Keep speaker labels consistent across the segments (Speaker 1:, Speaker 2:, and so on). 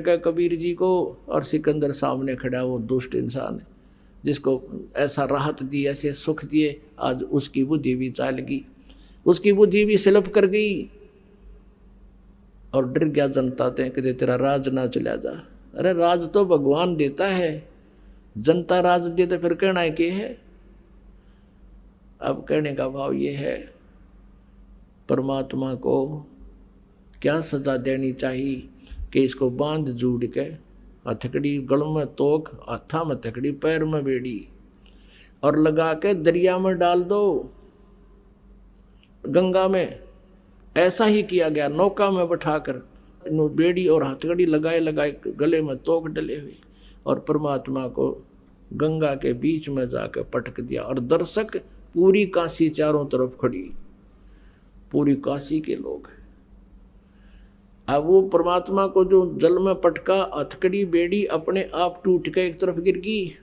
Speaker 1: गए कबीर जी को, और सिकंदर सामने खड़ा, वो दुष्ट इंसान है जिसको ऐसा राहत दी, ऐसे सुख दिए, आज उसकी बुद्धि भी चाल गई, उसकी बुद्धि भी स्लिप कर गई और डर गया जनता ते कि तेरा राज ना चला जा। अरे राज तो भगवान देता है, जनता राज दे तो फिर कहना है कि है। अब कहने का भाव ये है, परमात्मा को क्या सजा देनी चाहिए कि इसको बांध जूड़ के, हथकड़ी गल में तोक, हाथा में हथकड़ी, पैर में बेड़ी, और लगा के दरिया में डाल दो, गंगा में। ऐसा ही किया गया, नौका में बैठाकर बेड़ी और हथकड़ी लगाए लगाए, गले में तोक डले हुए, और परमात्मा को गंगा के बीच में जाकर पटक दिया। और दर्शक पूरी काशी चारों तरफ खड़ी, पूरी काशी के लोग। अब वो परमात्मा को जो जल में पटका, हथकड़ी बेड़ी अपने आप टूट के एक तरफ गिर गई,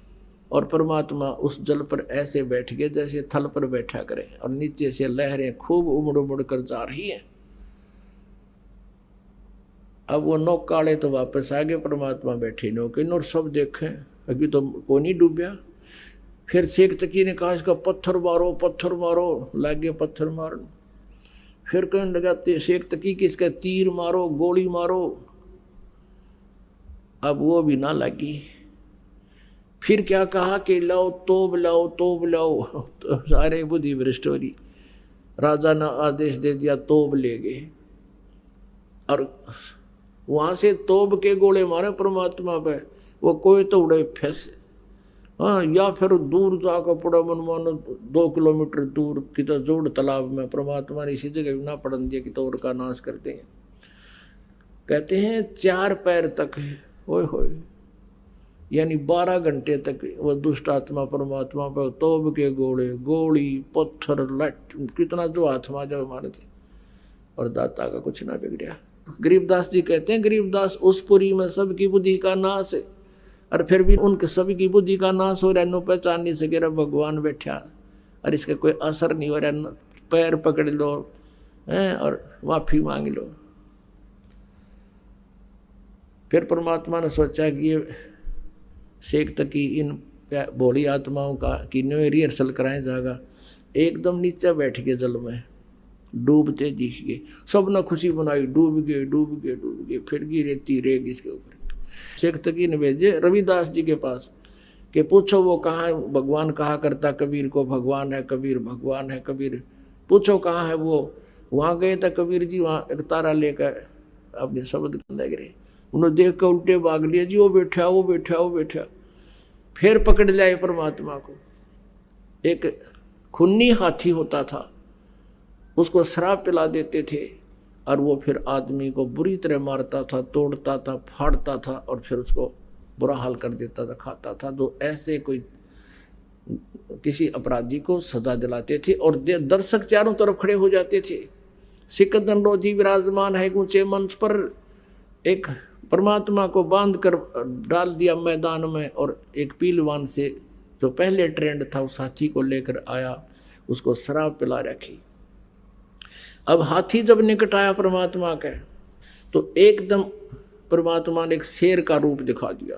Speaker 1: और परमात्मा उस जल पर ऐसे बैठ गए जैसे थल पर बैठा करे, और नीचे से लहरें खूब उमड़ उमड़ कर जा रही हैं। अब वो नौकाले तो वापस आ गए, परमात्मा बैठे नौके, और सब देखें अभी तो को नहीं डूबया। फिर शेख तकी ने कहा इसका पत्थर मारो, पत्थर मारो, लागे पत्थर मारन। फिर कहने लगा शेख तकी कि इसका तीर मारो, गोली मारो। अब वो भी ना लगी। फिर क्या कहा कि लाओ तोब, लाओ तोब लाओ। तो सारे बुद्धि भ्रष्ट हो रही। राजा ने आदेश दे दिया, तोब ले गए, और वहां से तोब के गोले मारे परमात्मा पे। वो कोई तो उड़े फंस, हाँ, या फिर दूर जाकर पड़ा, मन मानो 2 किलोमीटर दूर की तो जोड़ तालाब में। परमात्मा ने इसी जगह ना पड़न दिया कि तो और का नाश करते हैं। कहते हैं 4 पैर तक है, होए होए, यानी 12 घंटे तक वो दुष्ट आत्मा परमात्मा पर तोब के गोले, गोली, पत्थर, लट, कितना जो आत्मा जब मारे थे, और दाता का कुछ ना बिगड़िया। गरीबदास जी कहते हैं, गरीबदास उस पुरी में सबकी बुद्धि का नाश है, और फिर भी उनके सभी की बुद्धि का नाश हो रहा है, नो पहचान नहीं सके रहा भगवान बैठा, और इसका कोई असर नहीं हो रहा। पैर पकड़ लो हैं और माफी मांग लो। फिर परमात्मा ने सोचा कि ये शेख तकी इन भोली आत्माओं का कि न्यू रिहर्सल कराए जाएगा। एकदम नीचे बैठ गए जल में, डूबते दिख गए, सब ने खुशी बनाई, डूब गए डूब गए डूब गए। फिर गी रेती रेग इसके ऊपर। शेख तकी ने भेजे रविदास जी के पास कि पूछो वो कहाँ है, भगवान कहा करता कबीर को, भगवान है कबीर, भगवान है कबीर, पूछो कहाँ है वो। वहाँ गए तो कबीर जी वहाँ एक तारा लेकर अपने शब्द लग रहे, उन्होंने देख कर उल्टे भाग लिया जी, वो बैठा वो बैठा वो बैठा। फिर पकड़ लिया परमात्मा को। एक खूनी हाथी होता था, उसको शराब पिला देते थे, और वो फिर आदमी को बुरी तरह मारता था, तोड़ता था, फाड़ता था, और फिर उसको बुरा हाल कर देता था, खाता था। तो ऐसे कोई किसी अपराधी को सजा दिलाते थे, और दर्शक चारों तरफ खड़े हो जाते थे। सिकंदर लोधी विराजमान है ऊंचे मंच पर, एक परमात्मा को बांध कर डाल दिया मैदान में, और एक पीलवान से जो पहले ट्रेंड था उस हाथी को लेकर आया, उसको शराब पिला रखी। अब हाथी जब निकट आया परमात्मा के, तो एकदम परमात्मा ने एक शेर का रूप दिखा दिया।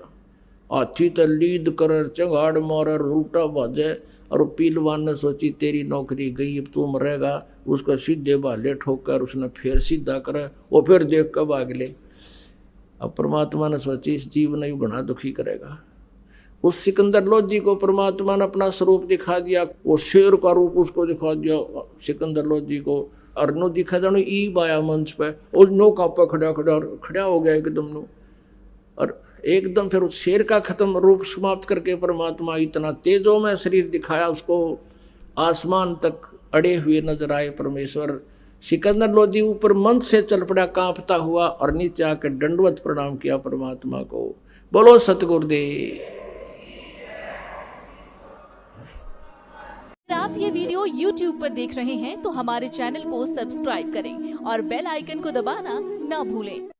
Speaker 1: हाथी तो लीद कर चंगाड़ मार उल्टा भाजे, और पीलवान ने सोची तेरी नौकरी गई, अब तू मरेगा। उसको सीधे भाले ठोकर उसने फिर सीधा करे, वो फिर देख कर भाग ले। अब परमात्मा ने सोची इस जीव ने घना दुखी करेगा। उस सिकंदर लोधी को परमात्मा ने अपना स्वरूप दिखा दिया, वो शेर का रूप उसको दिखा दिया सिकंदर लोधी को। और नो दिखा जानो ईब आया मंच पे, उस नौका पर खड़ा हो गया एकदम नो, और एकदम फिर उस शेर का खत्म रूप समाप्त करके परमात्मा इतना तेजों में शरीर दिखाया, उसको आसमान तक अड़े हुए नजर आए परमेश्वर। सिकंदर लोधी ऊपर मंच से चल पड़ा कांपता हुआ, और नीचे आकर दंडवत प्रणाम किया परमात्मा को। बोलो सतगुरुदेव।
Speaker 2: आप ये वीडियो YouTube पर देख रहे हैं तो हमारे चैनल को सब्सक्राइब करें और बेल आइकन को दबाना ना भूलें।